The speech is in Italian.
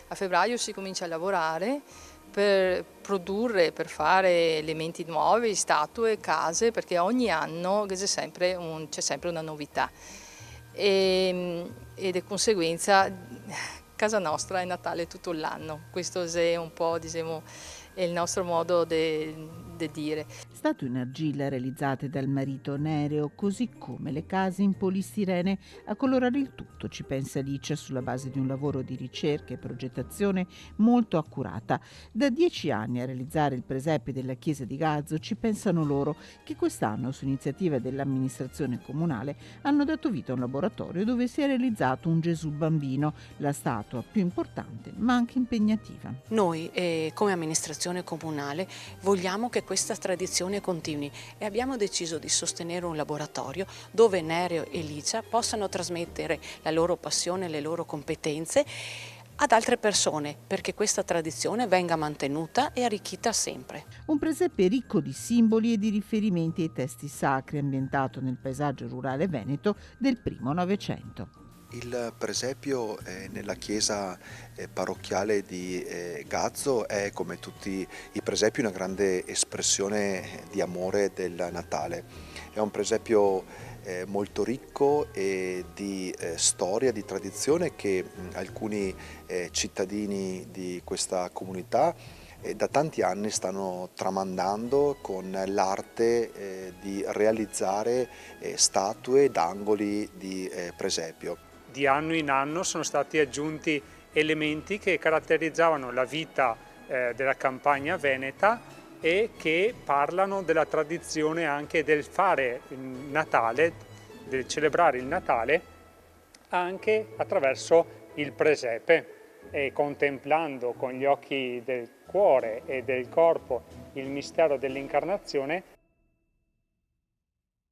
A febbraio si comincia a lavorare per produrre, per fare elementi nuovi, statue, case, perché ogni anno c'è sempre una novità. E di conseguenza casa nostra è Natale tutto l'anno. Questo è un po', diciamo, è il nostro modo di dire. Statue in argilla realizzate dal marito Nereo, così come le case in polistirene. A colorare il tutto ci pensa Alice sulla base di un lavoro di ricerca e progettazione molto accurata. Da 10 anni a realizzare il presepe della chiesa di Gazzo ci pensano loro, che quest'anno, su iniziativa dell'amministrazione comunale, hanno dato vita a un laboratorio dove si è realizzato un Gesù bambino, la statua più importante ma anche impegnativa. Noi, come amministrazione comunale, vogliamo che questa tradizione continui e abbiamo deciso di sostenere un laboratorio dove Nereo e Licia possano trasmettere la loro passione, le loro competenze ad altre persone, perché questa tradizione venga mantenuta e arricchita sempre. Un presepe ricco di simboli e di riferimenti ai testi sacri, ambientato nel paesaggio rurale veneto del primo Novecento. Il presepio nella chiesa parrocchiale di Gazzo è, come tutti i presepi, una grande espressione di amore del Natale. È un presepio molto ricco e di storia, di tradizione che alcuni cittadini di questa comunità da tanti anni stanno tramandando con l'arte di realizzare statue ed angoli di presepio. Di anno in anno sono stati aggiunti elementi che caratterizzavano la vita della campagna veneta e che parlano della tradizione anche del fare il Natale, del celebrare il Natale anche attraverso il presepe, e contemplando con gli occhi del cuore e del corpo il mistero dell'incarnazione